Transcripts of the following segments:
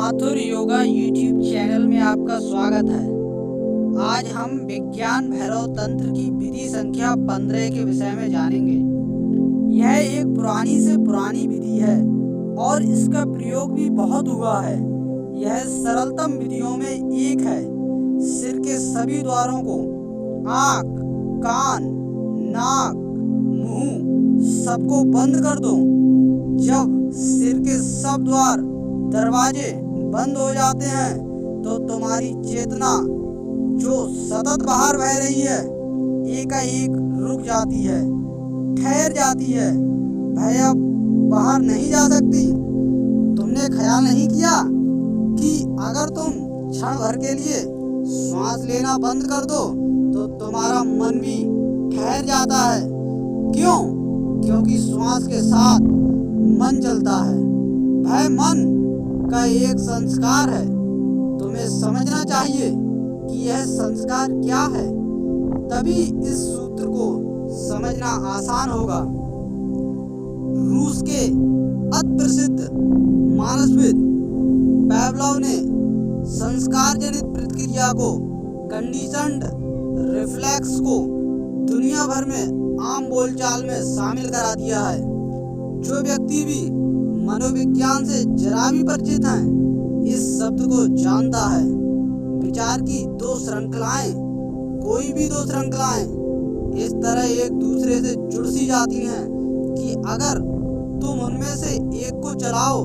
Mathur yoga YouTube channel में आपका स्वागत है। आज हम विज्ञान भैरव तंत्र की विधि संख्या 15 के विषय में जानेंगे। यह एक पुरानी से पुरानी विधि है और इसका प्रयोग भी बहुत हुआ है। यह सरलतम विधियों में एक है। सिर के सभी द्वारों को, आँख, कान, नाक, मुंह सबको बंद कर दो। जब सिर के सब द्वार दरवाजे बंद हो जाते हैं तो तुम्हारी चेतना जो सतत बाहर बह रही है एकाएक रुक जाती है, ठहर जाती है। भय अब बाहर नहीं जा सकती। तुमने ख्याल नहीं किया कि अगर तुम क्षण भर के लिए श्वास लेना बंद कर दो तो तुम्हारा मन भी ठहर जाता है। क्यों? क्योंकि श्वास के साथ मन चलता है। भय मन का एक संस्कार है। तुम्हें समझना चाहिए कि यह संस्कार क्या है, तभी इस सूत्र को समझना आसान होगा। रूस के अति प्रसिद्ध मानसविद पावलोव ने संस्कार जनित प्रतिक्रिया को, कंडीशनड रिफ्लेक्स को दुनिया भर में आम बोलचाल में शामिल करा दिया है। जो व्यक्ति भी मनोविज्ञान से जरा भी परिचित है इस शब्द को जानता है। विचार की दो श्रृंखलाएं, कोई भी दो श्रृंखलाएं इस तरह एक दूसरे से जुड़ सी जाती हैं कि अगर तुम उनमें से एक को चलाओ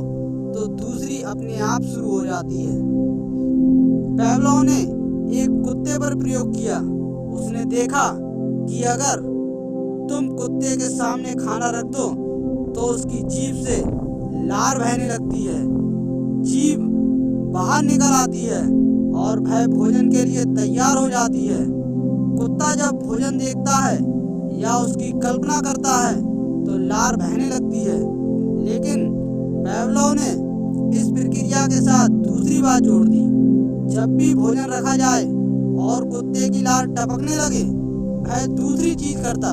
तो दूसरी अपने आप शुरू हो जाती है। पावलोव ने एक कुत्ते पर प्रयोग किया। उसने देखा कि अगर तुम कुत्ते के सामने खाना रख दो तो उसकी जीभ से लार बहने लगती है, जीभ बाहर निकल आती है और वह भोजन के लिए तैयार हो जाती है। कुत्ता जब भोजन देखता है या उसकी कल्पना करता है तो लार बहने लगती है। लेकिन पावलोव ने इस प्रक्रिया के साथ दूसरी बात जोड़ दी। जब भी भोजन रखा जाए और कुत्ते की लार टपकने लगे वह दूसरी चीज करता।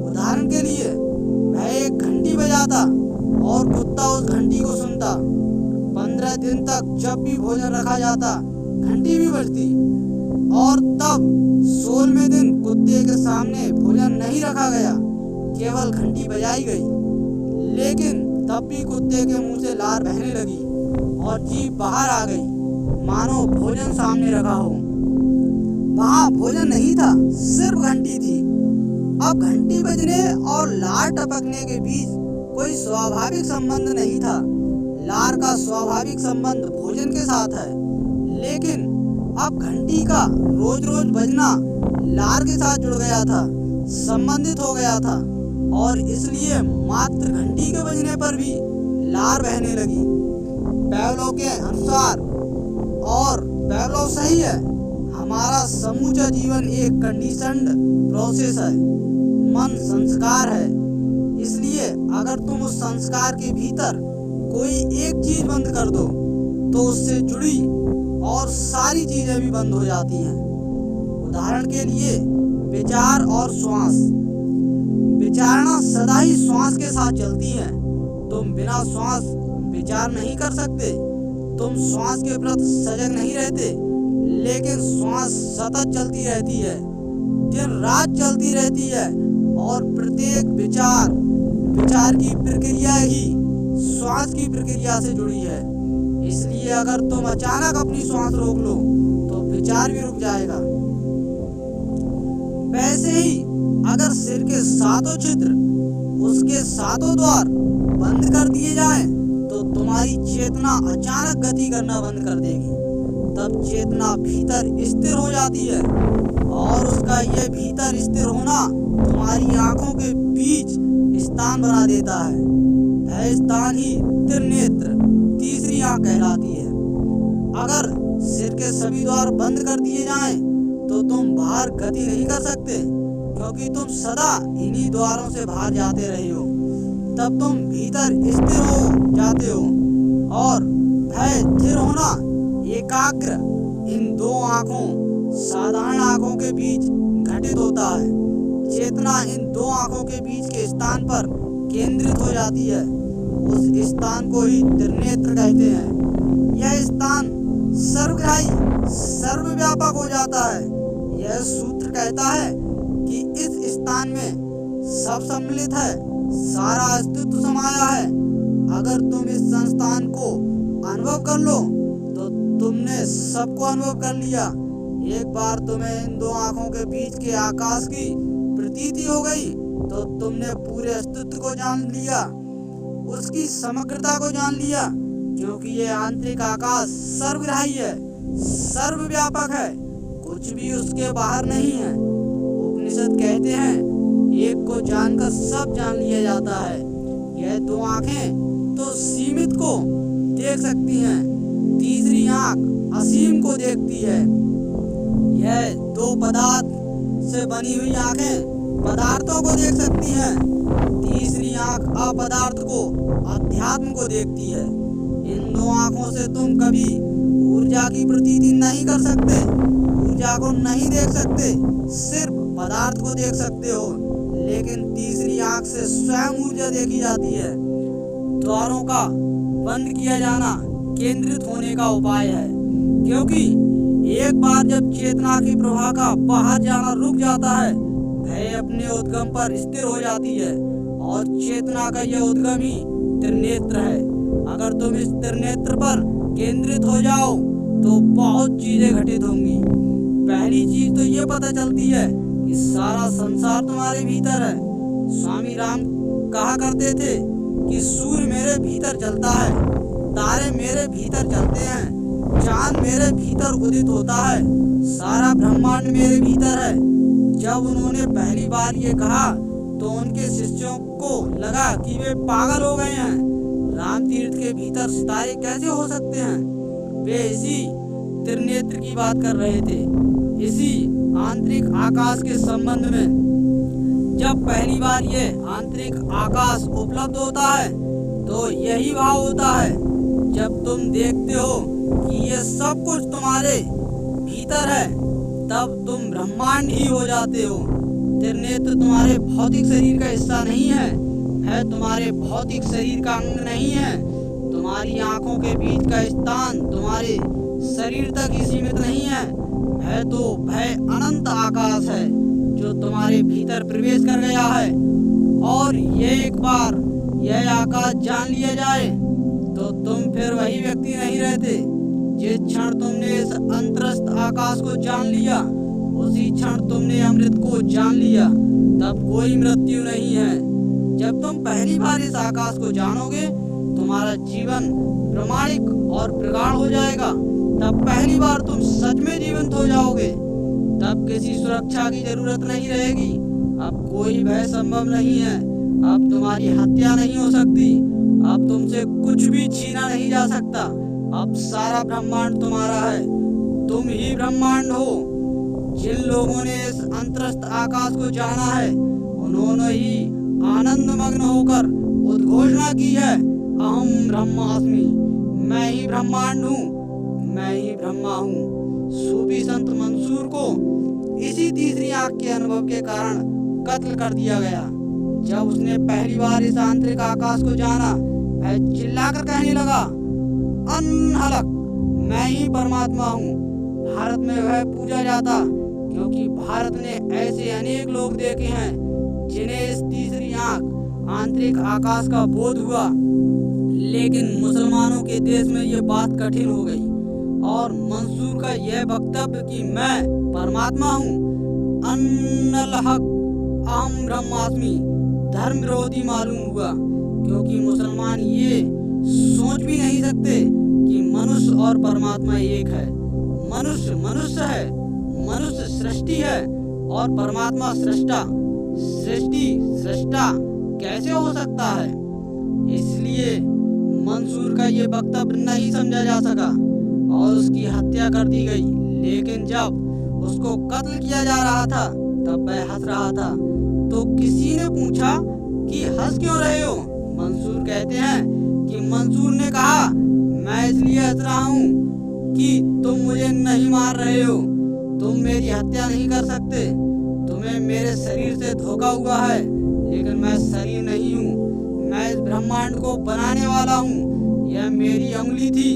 उदाहरण के लिए वह एक घंटी बजाता और कुत्ता उस घंटी को सुनता। 15 दिन तक जब भी भोजन रखा जाता घंटी भी बजती और तब 16वें दिन कुत्ते के सामने भोजन नहीं रखा गया, केवल घंटी बजाई गई। लेकिन तब भी कुत्ते के मुंह से लार बहने लगी और जीभ बाहर आ गई, मानो भोजन सामने रखा हो। वहाँ भोजन नहीं था, सिर्फ घंटी थी। अब घंटी बजने और लार टपकने के बीच कोई स्वाभाविक संबंध नहीं था। लार का स्वाभाविक संबंध भोजन के साथ है, लेकिन अब घंटी का रोज रोज बजना लार के साथ जुड़ गया था, संबंधित हो गया था और इसलिए मात्र घंटी के बजने पर भी लार बहने लगी। पावलोव के अनुसार, और पावलोव सही है, हमारा समूचा जीवन एक कंडीशनड प्रोसेस है। मन संस्कार है। इसलिए अगर तुम उस संस्कार के भीतर कोई एक चीज बंद कर दो तो उससे जुड़ी और सारी चीजें भी बंद हो जाती हैं। उदाहरण के लिए विचार और श्वास। विचारणा सदा ही श्वास के साथ चलती है। तुम बिना श्वास विचार नहीं कर सकते। तुम श्वास के प्रति सजग नहीं रहते, लेकिन श्वास सतत चलती रहती है, दिन रात चलती रहती है और प्रत्येक विचार की प्रक्रिया ही श्वास की प्रक्रिया से जुड़ी है। इसलिए अगर तुम अचानक अपनी श्वास रोक लो तो विचार भी रुक जाएगा। वैसे ही अगर सिर के सातों छिद्र, उसके सातों द्वार बंद कर दिए जाएं तो तुम्हारी चेतना अचानक गति करना बंद कर देगी। तब चेतना भीतर स्थिर हो जाती है और उसका यह भीतर स्थिर होना तुम्हारी आंखों के बीच स्थान बना देता है। वह स्थान ही त्रिनेत्र, तीसरी आंख कहलाती है। अगर सिर के सभी द्वार बंद कर दिए जाएं तो तुम बाहर गति नहीं कर सकते, क्योंकि तुम सदा इन्हीं द्वारों से बाहर जाते रहे हो। तब तुम भीतर स्थिर हो जाते हो और भय स्थिर होना, एकाग्र इन दो आंखों, साधारण आंखों के बीच घटित होता है। चेतना इन दो आंखों के बीच के स्थान पर केंद्रित हो जाती है। उस स्थान को ही त्रिनेत्र कहते हैं। यह स्थान सर्वग्राही सर्वव्यापक हो जाता है। यह सूत्र कहता है कि इस स्थान में सब सम्मिलित है, सारा अस्तित्व समाया है। अगर तुम इस संस्थान को अनुभव कर लो तो तुमने सबको अनुभव कर लिया। एक बार तुम्हें इन दो आंखों के बीच के आकाश की प्रतीति हो गई तो तुमने पूरे अस्तित्व को जान लिया, उसकी समग्रता को जान लिया, क्योंकि यह आंतरिक आकाश सर्वग्राही है, सर्वव्यापक है, कुछ भी उसके बाहर नहीं है। उपनिषद कहते हैं एक को जानकर सब जान लिया जाता है। यह दो आंखें तो सीमित को देख सकती हैं, तीसरी आंख असीम को देखती है। यह दो पदार्थ से बनी हुई आंखें पदार्थों को देख सकती हैं, तीसरी आंख अपदार्थ को अध्यात्म को देखती है। इन दो आंखों से तुम कभी ऊर्जा की प्रतीति नहीं कर सकते, ऊर्जा को नहीं देख सकते, सिर्फ पदार्थ को देख सकते हो। लेकिन तीसरी आंख से स्वयं ऊर्जा देखी जाती है। द्वारों का बंद किया जाना केंद्रित होने का उपाय है, क्योंकि एक बार जब चेतना की प्रवाह का बाहर जाना रुक जाता है, भय अपने उद्गम पर स्थिर हो जाती है और चेतना का यह उद्गम ही त्रिनेत्र है। अगर तुम इस त्रिनेत्र पर केंद्रित हो जाओ तो बहुत चीजें घटित होंगी। पहली चीज तो ये पता चलती है कि सारा संसार तुम्हारे भीतर है। स्वामी राम कहा करते थे कि सूर्य मेरे भीतर जलता है, तारे मेरे भीतर जलते हैं, चांद मेरे भीतर उदित होता है, सारा ब्रह्मांड मेरे भीतर है। जब उन्होंने पहली बार ये कहा तो उनके शिष्यों को लगा कि वे पागल हो गए हैं। राम तीर्थ के भीतर सितारे कैसे हो सकते हैं? वे इसी त्रिनेत्र की बात कर रहे थे, इसी आंतरिक आकाश के संबंध में। जब पहली बार ये आंतरिक आकाश उपलब्ध होता है तो यही भाव होता है। जब तुम देखते हो कि ये सब कुछ तुम्हारे भीतर है, तब तुम ब्रह्मांड ही हो जाते हो। त्रिनेत्र तुम्हारे भौतिक शरीर का हिस्सा नहीं है तुम्हारे भौतिक शरीर का अंग नहीं है। तुम्हारी आंखों के बीच का स्थान तुम्हारे शरीर तक ही सीमित नहीं है तो भय अनंत आकाश है जो तुम्हारे भीतर प्रवेश कर गया है। और ये एक बार यह आकाश जान लिया जाए तो तुम फिर वही व्यक्ति नहीं रहते। जिस क्षण तुमने इस अंतरस्थ आकाश को जान लिया, उसी क्षण तुमने अमृत को जान लिया। तब कोई मृत्यु नहीं है। जब तुम पहली बार इस आकाश को जानोगे, तुम्हारा जीवन प्रमाणिक और प्रगाढ़ हो जाएगा। तब पहली बार तुम सच में जीवंत हो जाओगे। तब किसी सुरक्षा की जरूरत नहीं रहेगी। अब कोई भय संभव नहीं है। अब तुम्हारी हत्या नहीं हो सकती। अब तुमसे कुछ भी छीना नहीं जा सकता। अब सारा ब्रह्मांड तुम्हारा है, तुम ही ब्रह्मांड हो। जिन लोगों ने इस अंतरस्थ आकाश को जाना है, उन्होंने ही आनंद मग्न होकर उद्घोषणा की है, अहम ब्रह्मास्मि, मैं ही ब्रह्मांड हूँ, मैं ही ब्रह्मा हूँ। सूफी संत मंसूर को इसी तीसरी आंख के अनुभव के कारण कत्ल कर दिया गया। जब उसने पहली बार इस आंतरिक आकाश को जाना, वह चिल्लाकर कहने लगा, अनहलक, मैं ही परमात्मा हूँ। भारत में वह पूजा जाता, क्योंकि भारत ने ऐसे अनेक लोग देखे हैं जिन्हें इस तीसरी आंख आंतरिक आकाश का बोध हुआ। लेकिन मुसलमानों के देश में ये बात कठिन हो गई और मंसूर का यह वक्तव्य कि मैं परमात्मा हूँ, अन्नलहक अहम ब्रह्मास्मि, धर्म विरोधी मालूम हुआ। क्योंकि मुसलमान ये सोच भी नहीं सकते कि मनुष्य और परमात्मा एक है। मनुष्य मनुष्य है, मनुष्य सृष्टि है और परमात्मा सृष्टा। सृष्टि सृष्टा कैसे हो सकता है? इसलिए मंसूर का ये वक्तव्य नहीं समझा जा सका और उसकी हत्या कर दी गई। लेकिन जब उसको कत्ल किया जा रहा था, तब वह हंस रहा था। तो किसी ने पूछा कि हंस क्यों रहे हो? मंसूर कहते हैं कि मंसूर ने कहा, मैं इसलिए हंस रहा हूँ कि तुम मुझे नहीं मार रहे हो, तुम मेरी हत्या नहीं कर सकते। तुम्हें मेरे शरीर से धोखा हुआ है, लेकिन मैं शरीर नहीं हूँ, मैं इस ब्रह्मांड को बनाने वाला हूँ। यह मेरी उंगली थी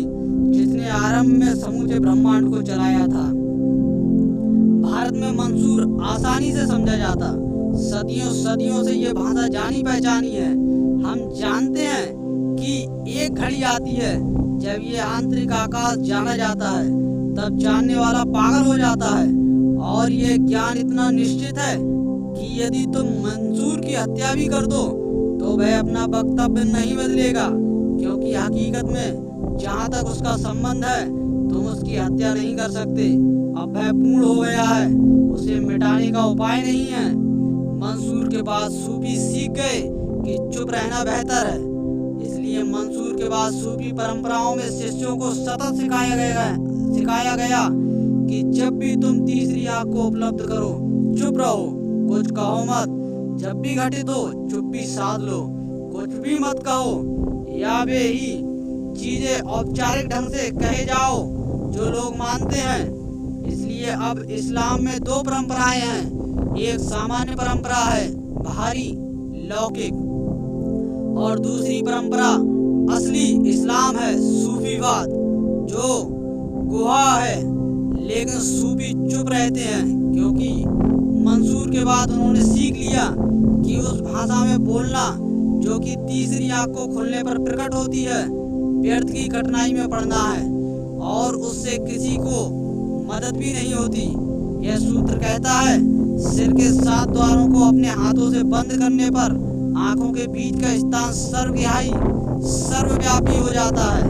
जिसने जिसने आरंभ में समूचे ब्रह्मांड को चलाया था। भारत में मंसूर आसानी से समझा जाता। सदियों सदियों से ये भाषा जानी पहचानी है। हम जानते हैं कि एक घड़ी आती है जब ये आंतरिक आकाश जाना जाता है, तब जानने वाला पागल हो जाता है। और ये ज्ञान इतना निश्चित है कि यदि तुम मंसूर की हत्या भी कर दो तो वह अपना वक्तव्य नहीं बदलेगा, क्योंकि हकीकत में जहाँ तक उसका संबंध है तुम उसकी हत्या नहीं कर सकते। अब वह पूर्ण हो गया है, उसे मिटाने का उपाय नहीं है। मंसूर के बाद सूफी सीख गए कि चुप रहना बेहतर है। इसलिए मंसूर के बाद सूफी परंपराओं में शिष्यों को सतत सिखाया गया कि जब भी तुम तीसरी आंख को उपलब्ध करो, चुप रहो, कुछ कहो मत। जब भी घटित हो चुप्पी साध लो, कुछ भी मत कहो, या वे ही चीजें औपचारिक ढंग से कहे जाओ जो लोग मानते हैं। इसलिए अब इस्लाम में दो परंपराएं हैं। एक सामान्य परंपरा है, बाहरी लौकिक, और दूसरी परंपरा असली इस्लाम है, सूफीवाद, जो गुहा है। लेकिन सूफी चुप रहते हैं क्योंकि मंसूर के बाद उन्होंने सीख लिया कि उस भाषा में बोलना जो कि तीसरी आंख को खुलने पर प्रकट होती है, व्यर्थ की कठिनाई में पड़ना है और उससे किसी को मदद भी नहीं होती। यह सूत्र कहता है, सिर के 7 द्वारों को अपने हाथों से बंद करने पर आंखों के बीच का स्थान सर्वव्यापी हो जाता है।